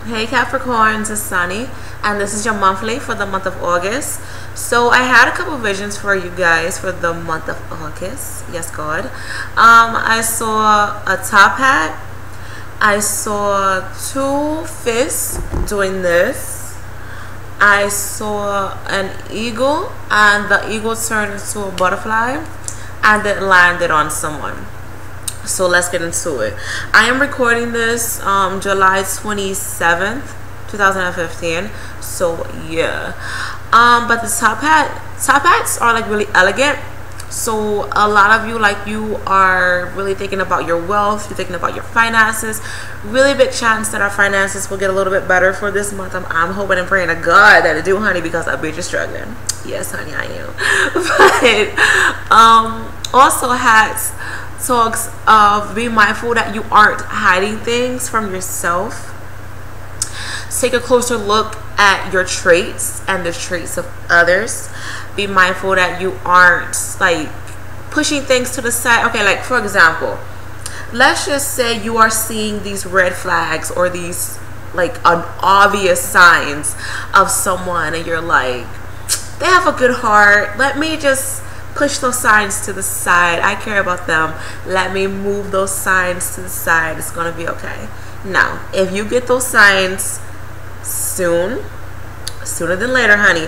Hey Capricorns, it's Sunny, and this is your monthly for the month of August. So I had a couple visions for you guys for the month of August. Yes, God. I saw a top hat. I saw two fists doing this. I saw an eagle, and the eagle turned into a butterfly, and it landed on someone. So let's get into it. I am recording this July 27th 2015. So yeah, but the top hats are like really elegant. So a lot of you, like, you are really thinking about your wealth, you're thinking about your finances. Really big chance that our finances will get a little bit better for this month. I'm hoping and praying to God that it do, honey, because I bet you're struggling. Yes, honey, I am. But also hats talks of being mindful that you aren't hiding things from yourself. Take a closer look at your traits and the traits of others. Be mindful that you aren't like pushing things to the side. Okay, like for example, let's just say you are seeing these red flags or these like obvious signs of someone, and you're like, they have a good heart, let me just push those signs to the side. I care about them. Let me move those signs to the side. It's gonna be okay. Now, if you get those signs sooner than later, honey,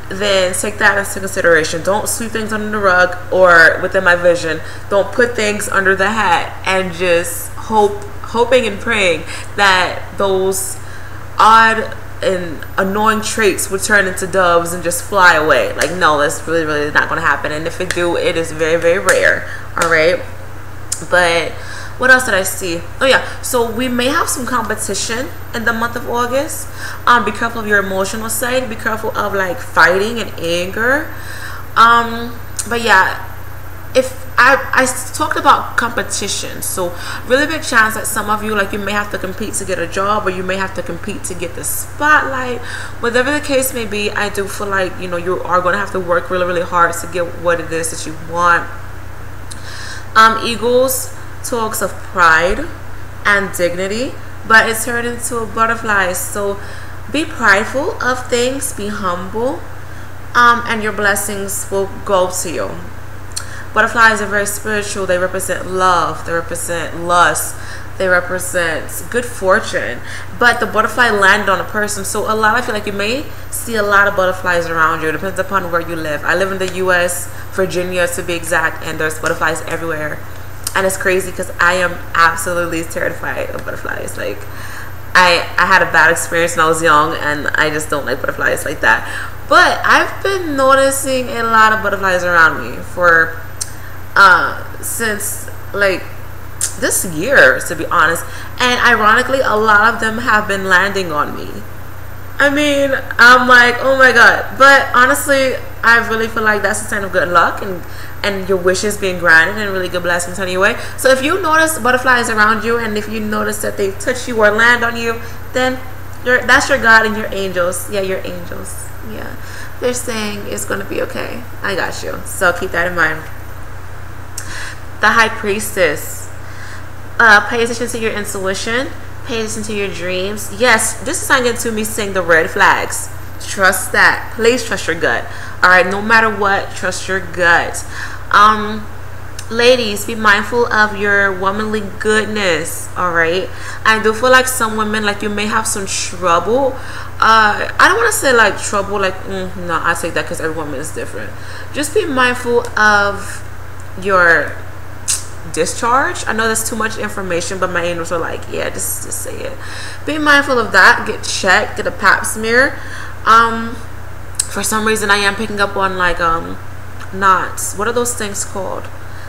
then take that into consideration. Don't sweep things under the rug, or within my vision, don't put things under the hat and just hoping and praying that those odd and annoying traits would turn into doves and just fly away. Like, no, that's really not going to happen. And if it do, it is very rare. All right. But what else did I see? Oh yeah, so we may have some competition in the month of August. Be careful of your emotional side. Be careful of like fighting and anger. But yeah, if I talked about competition, so really big chance that some of you, like, you may have to compete to get a job, or you may have to compete to get the spotlight. Whatever the case may be, I do feel like, you know, you are going to have to work really hard to get what it is that you want. Eagles talks of pride and dignity, but it turned into a butterfly. So be prideful of things, be humble, and your blessings will go to you. Butterflies are very spiritual. They represent love, they represent lust, they represent good fortune. But the butterfly landed on a person, so a lot of you, like, you may see a lot of butterflies around you. It depends upon where you live. I live in the US, Virginia to be exact, and there's butterflies everywhere. And it's crazy because I am absolutely terrified of butterflies. Like, I had a bad experience when I was young, and I just don't like butterflies like that. But I've been noticing a lot of butterflies around me for since like this year, to be honest. And ironically, a lot of them have been landing on me. I mean, I'm like, oh my God. But honestly, I really feel like that's a sign of good luck and your wishes being granted and really good blessings anyway. So if you notice butterflies around you, and if you notice that they touch you or land on you, then that's your God and your angels. Yeah, your angels. Yeah, they're saying it's going to be okay. I got you. So keep that in mind. The High Priestess. Pay attention to your intuition. Pay attention to your dreams. Yes, this is not getting to me saying the red flags. Trust that. Please trust your gut. All right, no matter what, trust your gut. Ladies, be mindful of your womanly goodness. All right, I do feel like some women, like, you may have some trouble. I don't want to say like trouble, like no, I take that because every woman is different. Just be mindful of your discharge. I know that's too much information, but my angels are like, yeah, just say it. Be mindful of that. Get checked. Get a pap smear. For some reason, I am picking up on like knots. What are those things called?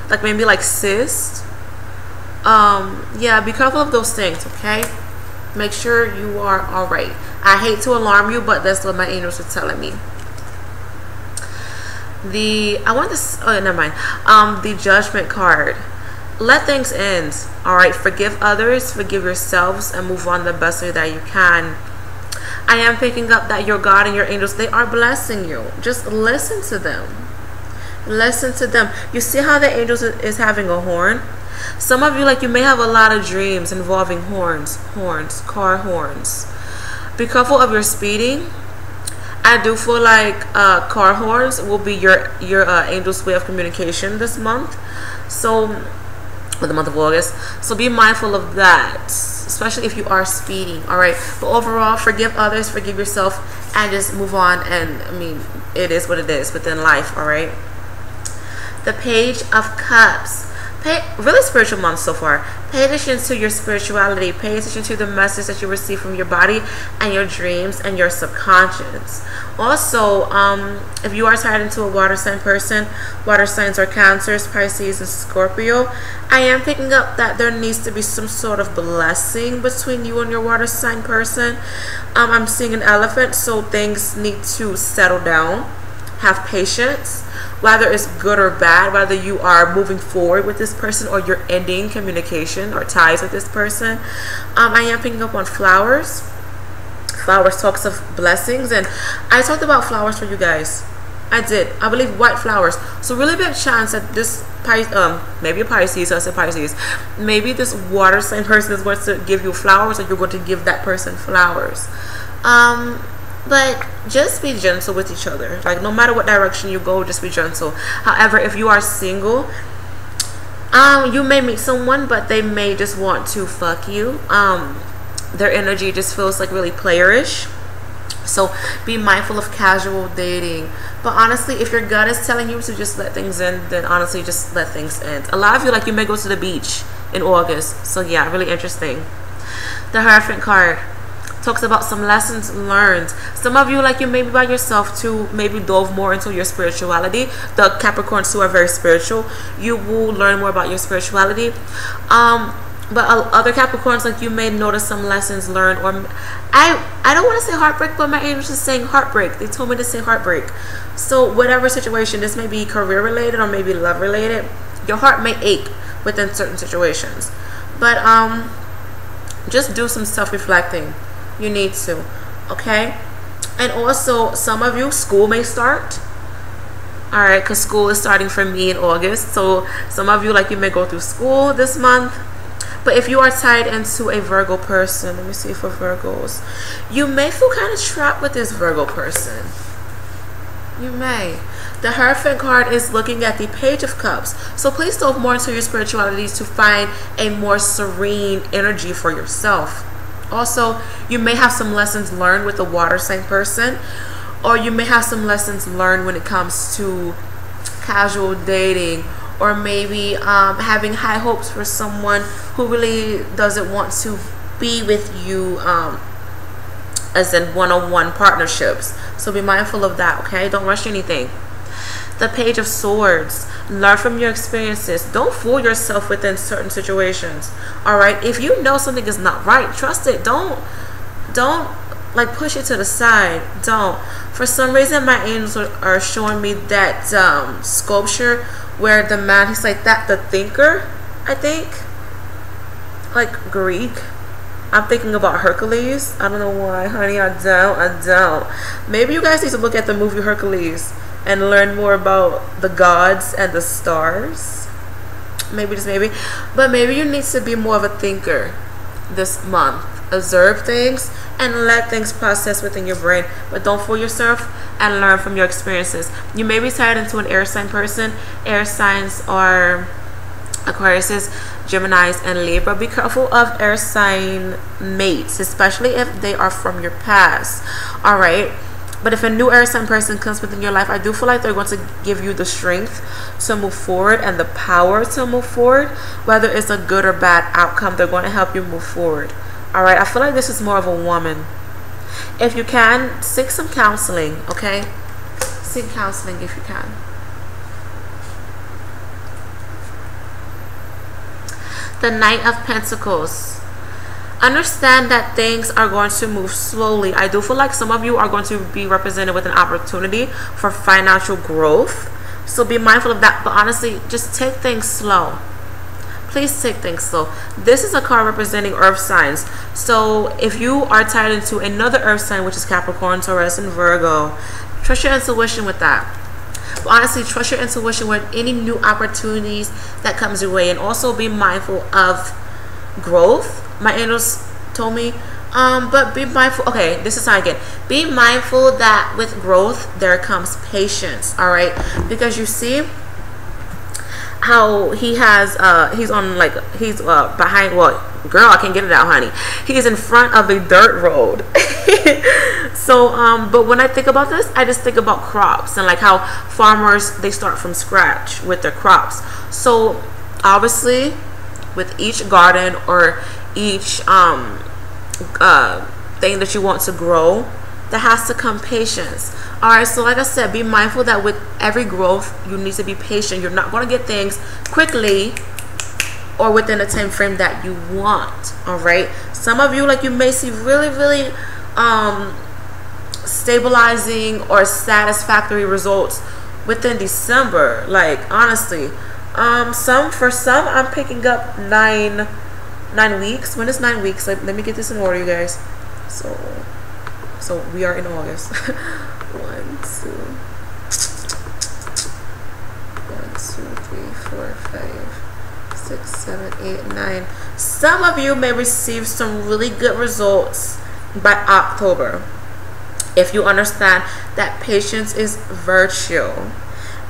Like maybe like cysts. Yeah, be careful of those things. Okay, make sure you are all right. I hate to alarm you, but that's what my angels are telling me. Never mind. The Judgment card. Let things end. All right, forgive others, forgive yourselves, and move on the best way that you can. I am picking up that your God and your angels, they are blessing you. Just listen to them. Listen to them. You see how the angels is having a horn? Some of you, like, you may have a lot of dreams involving horns, car horns. Be careful of your speeding. I do feel like car horns will be your angel's way of communication this month. So, for the month of August. So be mindful of that, especially if you are speeding. All right. But overall, forgive others, forgive yourself, and just move on. And I mean, it is what it is within life. All right. The Page of Cups. Really spiritual month so far. Pay attention to your spirituality. Pay attention to the message that you receive from your body and your dreams and your subconscious. Also, if you are tied into a water sign person, water signs are Cancers, Pisces, and Scorpio, I am picking up that there needs to be some sort of blessing between you and your water sign person. I'm seeing an elephant, so things need to settle down. Have patience. Whether it's good or bad, whether you are moving forward with this person or you're ending communication or ties with this person. I am picking up on flowers. Flowers talks of blessings, and I talked about flowers for you guys. I did. I believe white flowers. So really big chance that this maybe a Pisces, so I said Pisces. Maybe this water sign person is going to give you flowers, or you're going to give that person flowers. But just be gentle with each other. Like, no matter what direction you go, just be gentle. However, if you are single, you may meet someone, but they may just want to fuck you. Their energy just feels like really playerish. So be mindful of casual dating. But honestly, if your gut is telling you to just let things end, then honestly, just let things end. A lot of you, like, you may go to the beach in August. So yeah, really interesting. The Hierophant card talks about some lessons learned. Some of you, like, you may be by yourself to maybe delve more into your spirituality. The Capricorns who are very spiritual, you will learn more about your spirituality. But other Capricorns, like, you may notice some lessons learned, or I don't want to say heartbreak, but my angels is saying heartbreak. They told me to say heartbreak. So whatever situation, this may be career related or maybe love related, your heart may ache within certain situations. But just do some self-reflecting. You need to, okay? And also, some of you, school may start. All right, because school is starting for me in August. So some of you, like, you may go through school this month. But if you are tied into a Virgo person, let me see for Virgos, you may feel kind of trapped with this Virgo person. You may. The Hierophant card is looking at the Page of Cups. So please delve more into your spirituality to find a more serene energy for yourself. Also, you may have some lessons learned with the water sign person, or you may have some lessons learned when it comes to casual dating, or maybe having high hopes for someone who really doesn't want to be with you as in one-on-one partnerships. So be mindful of that, okay? Don't rush anything. The Page of Swords. Learn from your experiences. Don't fool yourself within certain situations. All right, if you know something is not right, trust it. Don't like push it to the side. Don't. For some reason, my angels are showing me that sculpture where the man, he's like that, the thinker, I think, like Greek. I'm thinking about Hercules. I don't know why, honey. I don't. Maybe you guys need to look at the movie Hercules and learn more about the gods and the stars. Maybe, just maybe. But maybe you need to be more of a thinker this month. Observe things and let things process within your brain. But don't fool yourself and learn from your experiences. You may be tied into an air sign person. Air signs are Aquarius, Geminis, and Libra. Be careful of air sign mates, especially if they are from your past. All right. But if a new air sign person comes within your life, I do feel like they're going to give you the strength to move forward and the power to move forward. Whether it's a good or bad outcome, they're going to help you move forward. All right, I feel like this is more of a woman. If you can, seek some counseling, okay? Seek counseling if you can. The Knight of Pentacles. Understand that things are going to move slowly. I do feel like some of you are going to be represented with an opportunity for financial growth. So be mindful of that. But honestly, just take things slow. Please take things slow. This is a card representing earth signs. So if you are tied into another earth sign, which is Capricorn, Taurus, and Virgo, trust your intuition with that. But honestly, trust your intuition with any new opportunities that comes your way. And also be mindful of growth. My angels told me But be mindful. Okay, this is not again. Be mindful that with growth there comes patience. All right, because you see how he has he's on like he's behind, well, girl, I can't get it out, honey. He's in front of a dirt road. So but when I think about this, I just think about crops and like how farmers, they start from scratch with their crops. So obviously with each garden or each thing that you want to grow, there has to come patience. All right, so like I said, be mindful that with every growth you need to be patient. You're not going to get things quickly or within the time frame that you want. All right, some of you, like, you may see really stabilizing or satisfactory results within December. Like, honestly, for some I'm picking up 9 weeks. When is 9 weeks? Let me get this in order, you guys. So we are in August. 1, 2, 3, 4, 5, 6, 7, 8, 9. Some of you may receive some really good results by October if you understand that patience is virtue.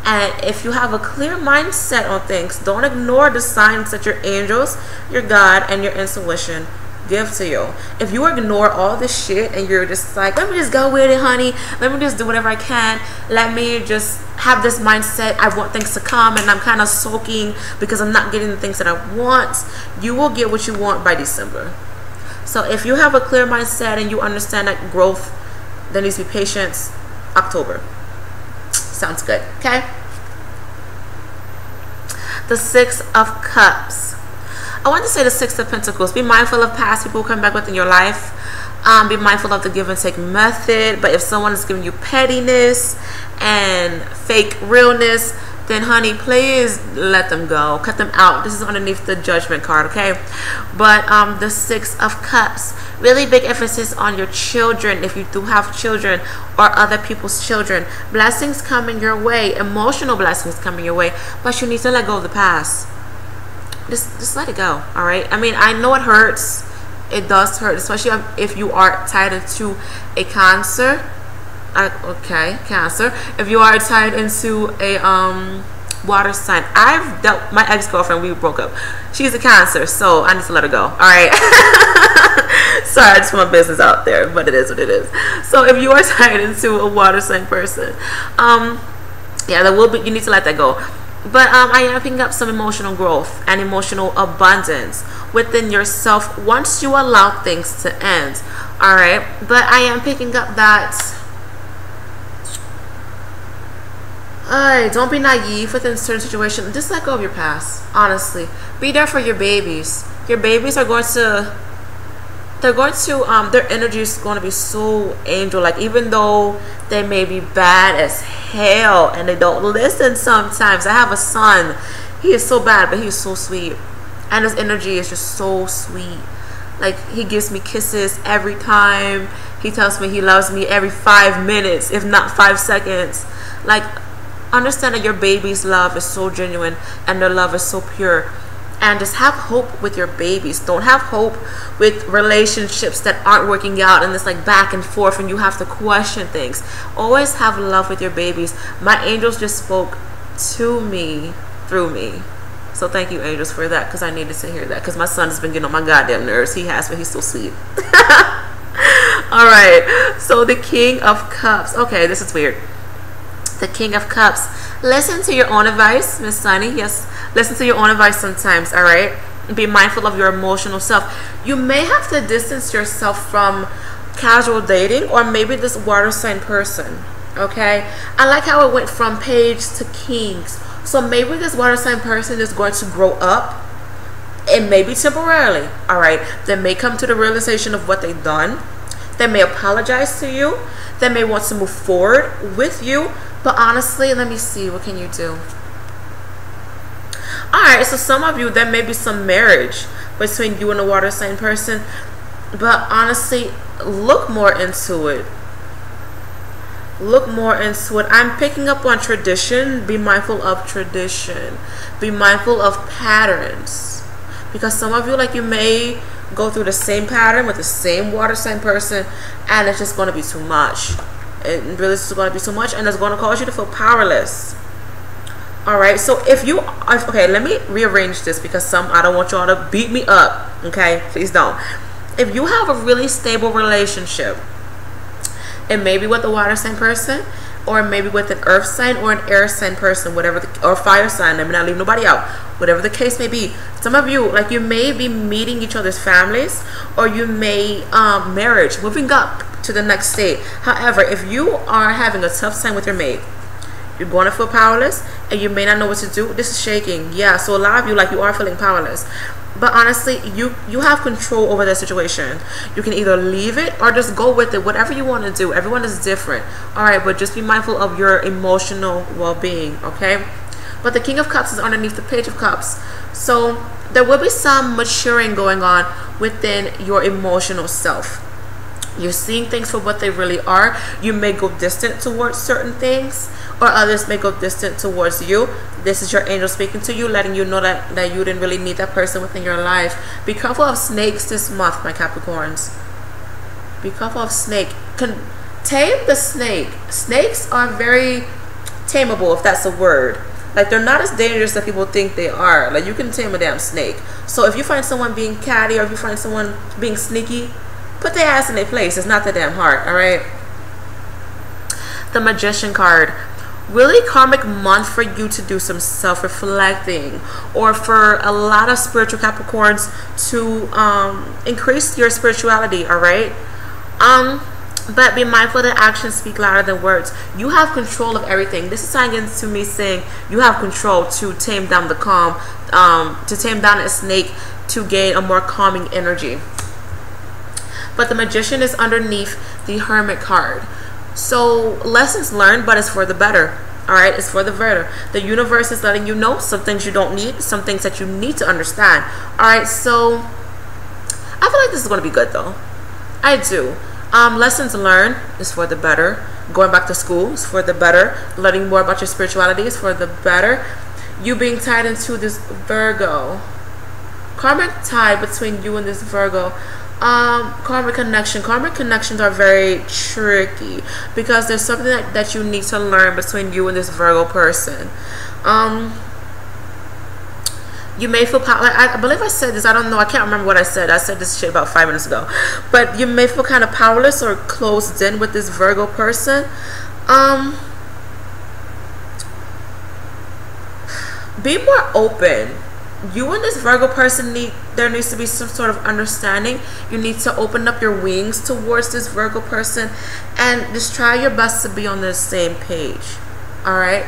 And if you have a clear mindset on things, don't ignore the signs that your angels, your God, and your intuition give to you. If you ignore all this shit and you're just like, let me just go with it, honey, let me just do whatever I can, let me just have this mindset, I want things to come, and I'm kind of sulking because I'm not getting the things that I want, you will get what you want by December. So if you have a clear mindset and you understand that growth, there needs to be patience, October. Sounds good. Okay. The 6 of Cups. I want to say the 6 of Pentacles. Be mindful of past people coming back within your life. Be mindful of the give and take method. But if someone is giving you pettiness and fake realness, then honey, please let them go. Cut them out. This is underneath the Judgment card, okay? But the 6 of Cups. Really big emphasis on your children, if you do have children or other people's children. Blessings coming your way. Emotional blessings coming your way. But you need to let go of the past. Just let it go, all right? I mean, I know it hurts. It does hurt, especially if you are tied into a Cancer. Cancer. If you are tied into a water sign. I've dealt, my ex-girlfriend, we broke up. She's a Cancer, so I need to let her go, all right? Sorry, I just put my business out there, but it is what it is. So if you are tied into a water sign person, yeah, there will be, you need to let that go. But I am picking up some emotional growth and emotional abundance within yourself once you allow things to end. All right, but I am picking up that don't be naive within certain situations. Just let go of your past. Honestly, be there for your babies. Your babies are going to, their energy is going to be so angel like, even though they may be bad as hell and they don't listen sometimes. I have a son, he is so bad, but he's so sweet, and his energy is just so sweet. Like, he gives me kisses every time, he tells me he loves me every 5 minutes, if not 5 seconds. Like, understand that your baby's love is so genuine and their love is so pure. And just have hope with your babies. Don't have hope with relationships that aren't working out and it's like back and forth and you have to question things. Always have love with your babies. My angels just spoke to me through me. So thank you, angels, for that, because I needed to hear that, because my son has been getting on my goddamn nerves. He has, but he's so sweet. All right, so the King of Cups. Okay, this is weird. The King of Cups. Listen to your own advice, Miss Sunny. Yes, listen to your own advice sometimes, all right? Be mindful of your emotional self. You may have to distance yourself from casual dating or maybe this water sign person, okay? I like how it went from Page to Kings. So maybe this water sign person is going to grow up. It may be temporarily, all right? They may come to the realization of what they've done. They may apologize to you. They may want to move forward with you. But honestly, let me see, what can you do? Alright, so some of you, there may be some marriage between you and a water sign person. But honestly, look more into it. Look more into it. I'm picking up on tradition. Be mindful of tradition. Be mindful of patterns. Because some of you, like, you may go through the same pattern with the same water sign person, and it's just going to be too much. It really is going to be too much, and it's going to cause you to feel powerless. All right, so okay, let me rearrange this, because I don't want y'all to beat me up. Okay, please don't. If you have a really stable relationship, it may be with a water sign person, or maybe with an earth sign or an air sign person, whatever, or fire sign. Let me not leave nobody out. Whatever the case may be, some of you, like, you may be meeting each other's families, or you may marriage, moving up to the next state. However, if you are having a tough time with your mate, you're going to feel powerless, and you may not know what to do. This is shaking. Yeah, so a lot of you, like, you are feeling powerless. But honestly, you have control over the situation. You can either leave it or just go with it, whatever you want to do. Everyone is different. All right, but just be mindful of your emotional well-being, okay? But the King of Cups is underneath the Page of Cups. So there will be some maturing going on within your emotional self. You're seeing things for what they really are. You may go distant towards certain things, or others may go distant towards you. This is your angel speaking to you, letting you know that you didn't really need that person within your life. Be careful of snakes this month, my Capricorns. Be careful of snake. Tame the snake. Snakes are very tameable, if that's a word. Like, they're not as dangerous as people think they are. Like, you can tame a damn snake. So if you find someone being catty, or if you find someone being sneaky, put their ass in their place. It's not that damn hard, all right? The Magician card. Really karmic month for you to do some self-reflecting, or for a lot of spiritual Capricorns to increase your spirituality, all right? But be mindful that actions speak louder than words. You have control of everything. This is tying into me saying you have control to tame down the calm, to tame down a snake, to gain a more calming energy. But the Magician is underneath the Hermit card. So lessons learned, but it's for the better. All right, it's for the better. The universe is letting you know some things you don't need, some things that you need to understand. All right, so I feel like this is going to be good, though. I do. Lessons learned is for the better. Going back to school is for the better. Learning more about your spirituality is for the better. You being tied into this Virgo. Karmic tie between you and this Virgo. Karmic connections are very tricky, because there's something that you need to learn between you and this Virgo person. You may feel like, I believe I said this, I don't know, I can't remember what I said this shit about 5 minutes ago, but you may feel kind of powerless or closed in with this Virgo person. Be more open. You and this Virgo person there needs to be some sort of understanding. You need to open up your wings towards this Virgo person, and just try your best to be on the same page. All right.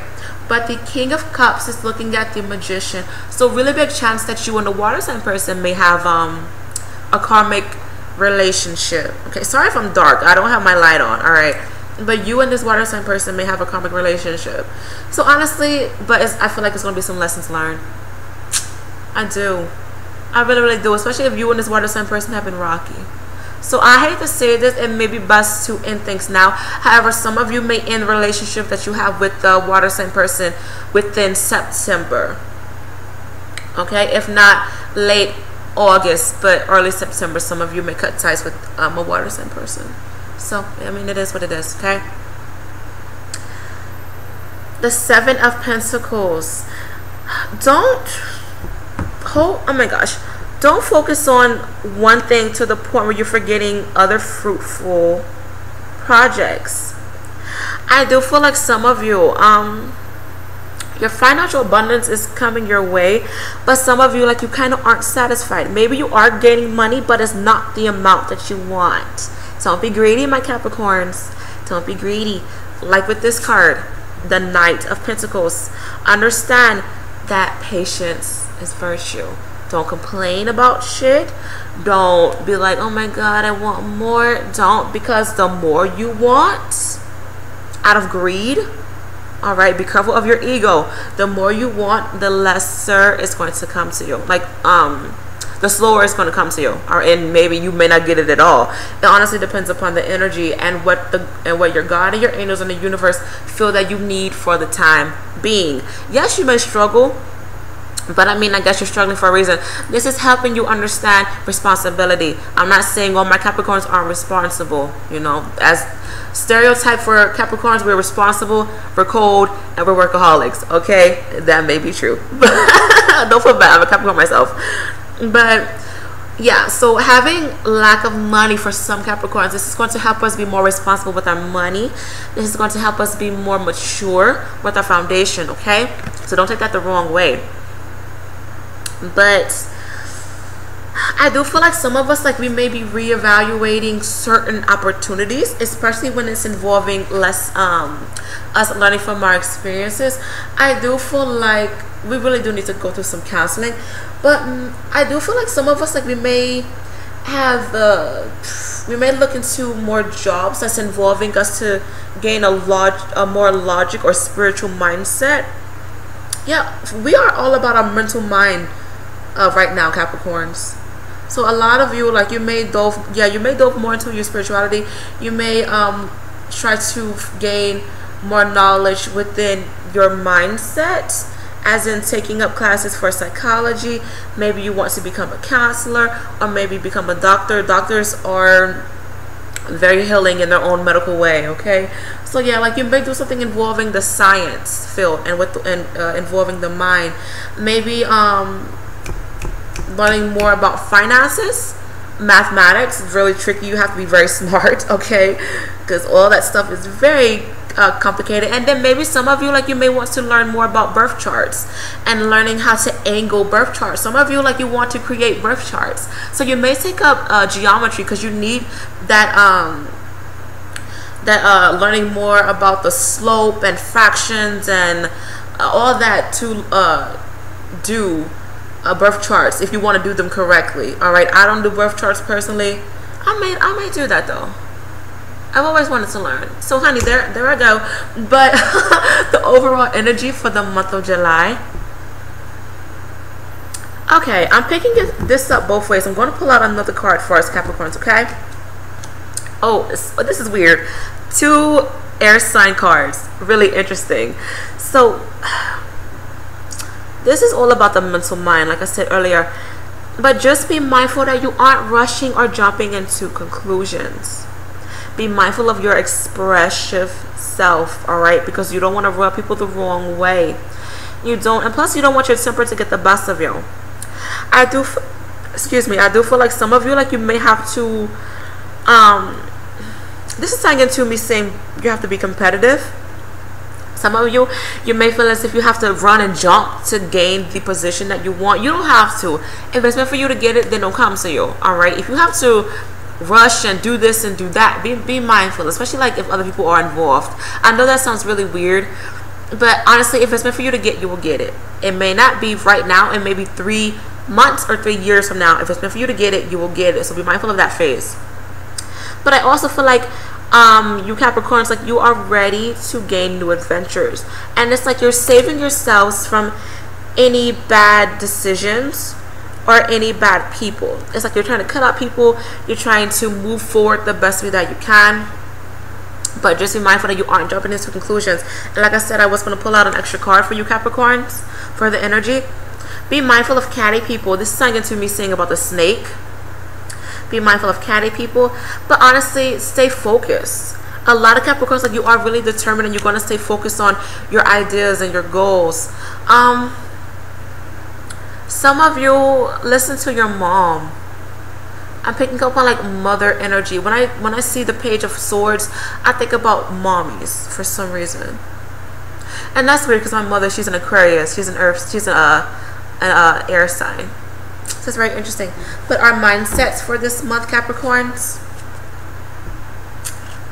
But the King of Cups is looking at the Magician. So really big chance that you and the water sign person may have a karmic relationship. Okay, sorry if I'm dark. I don't have my light on. All right. But you and this water sign person may have a karmic relationship. So honestly, I feel like it's going to be some lessons learned. I do. I really, really do. Especially if you and this water sign person have been rocky. So I hate to say this, it may be best to end things now. However, some of you may end the relationship that you have with the water sign person within September. Okay? If not late August, but early September, some of you may cut ties with a water sign person. So, I mean, it is what it is, okay? The Seven of Pentacles. Oh my gosh, don't focus on one thing to the point where you're forgetting other fruitful projects. I do feel like some of you, your financial abundance is coming your way, but some of you, like, you kind of aren't satisfied. Maybe you are gaining money, but it's not the amount that you want. Don't be greedy, my Capricorns. Don't be greedy. Like with this card, the Knight of Pentacles. Understand that patience is virtue. Don't complain about shit. Don't be like, oh my god, I want more. Don't, because the more you want out of greed, all right, be careful of your ego. The more you want, the lesser it's going to come to you. Like, the slower it's going to come to you, and maybe you may not get it at all. It honestly depends upon the energy and what your God and your angels and the universe feel that you need for the time being. Yes, you may struggle But I mean, I guess you're struggling for a reason. This is helping you understand responsibility. I'm not saying all my Capricorns aren't responsible. You know, as stereotype for Capricorns, we're responsible, we're cold, and we're workaholics. Okay, that may be true. Don't feel bad. I'm a Capricorn myself. But yeah, so having lack of money for some Capricorns, this is going to help us be more responsible with our money. This is going to help us be more mature with our foundation. Okay, so don't take that the wrong way. But I do feel like some of us, like, we may be reevaluating certain opportunities, especially when it's involving less us learning from our experiences. I do feel like we really do need to go through some counseling, but I do feel like some of us, like, we may have we may look into more jobs that's involving us to gain a more logic or spiritual mindset. Yeah, we are all about our mental mind right now, Capricorns. So a lot of you, like, you may delve more into your spirituality. You may try to gain more knowledge within your mindset, as in taking up classes for psychology. Maybe you want to become a counselor, or maybe become a doctor. Doctors are very healing in their own medical way. Okay, so yeah, like, you may do something involving the science field and involving the mind. Maybe learning more about finances. Mathematics is really tricky. You have to be very smart, okay, because all that stuff is very complicated. And then maybe some of you, like, you may want to learn more about birth charts and learning how to angle birth charts. Some of you, like, you want to create birth charts, so you may take up geometry, because you need that learning more about the slope and fractions and all that to do birth charts, if you want to do them correctly. All right, I don't do birth charts personally. I may do that though. I've always wanted to learn. So honey, there I go. But the overall energy for the month of July. Okay, I'm picking this up both ways. I'm going to pull out another card for us, Capricorns. Okay. Oh, this is weird. 2 air sign cards. Really interesting. So this is all about the mental mind, like I said earlier. But just be mindful that you aren't rushing or jumping into conclusions. Be mindful of your expressive self, all right? Because you don't want to rub people the wrong way. And plus you don't want your temper to get the best of you. I do feel like some of you, like, you may have to, this is tying into me saying you have to be competitive. Some of you may feel as if you have to run and jump to gain the position that you want. You don't have to. If it's meant for you to get it, then don't come to you. All right. If you have to rush and do this and do that, be mindful, especially, like, if other people are involved. I know that sounds really weird, but honestly, if it's meant for you to get, you will get it. It may not be right now. It may be 3 months or 3 years from now. If it's meant for you to get it, you will get it. So be mindful of that phase. But I also feel like you Capricorns, like, you are ready to gain new adventures, and it's like you're saving yourselves from any bad decisions or any bad people. It's like you're trying to cut out people. You're trying to move forward the best way that you can, but just be mindful that you aren't jumping into conclusions. And like I said, I was going to pull out an extra card for you Capricorns for the energy. Be mindful of catty people. This is something to me saying about the snake. Be mindful of catty people, but honestly, stay focused. A lot of Capricorns, like, you are really determined, and you're going to stay focused on your ideas and your goals. Some of you listen to your mom. I'm picking up on, like, mother energy. When I see the Page of Swords, I think about mommies for some reason, and that's weird because my mother, she's an Aquarius. She's an Earth. She's an air sign. So it's very interesting. But our mindsets for this month, Capricorns.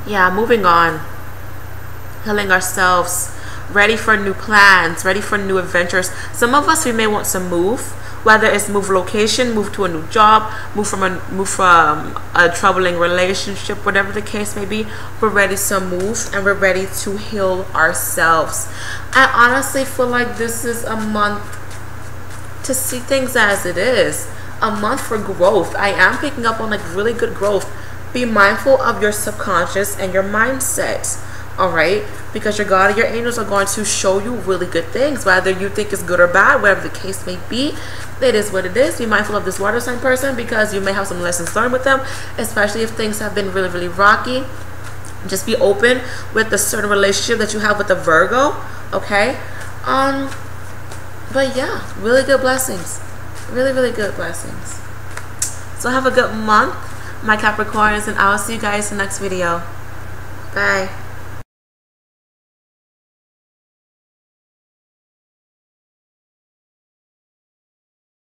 Yeah, moving on. Healing ourselves. Ready for new plans. Ready for new adventures. Some of us, we may want to move. Whether it's move location, move to a new job, move from a troubling relationship, whatever the case may be, we're ready to move and we're ready to heal ourselves. I honestly feel like this is a month to see things as it is, a month for growth. I am picking up on, like, really good growth. Be mindful of your subconscious and your mindset. all right? Because your God and your angels are going to show you really good things, whether you think it's good or bad, whatever the case may be. It is what it is. Be mindful of this water sign person, because you may have some lessons learned with them, especially if things have been really, really rocky. Just be open with the certain relationship that you have with the Virgo, okay? But yeah, really good blessings. Really, really good blessings. So have a good month, my Capricorns, and I will see you guys in the next video. Bye.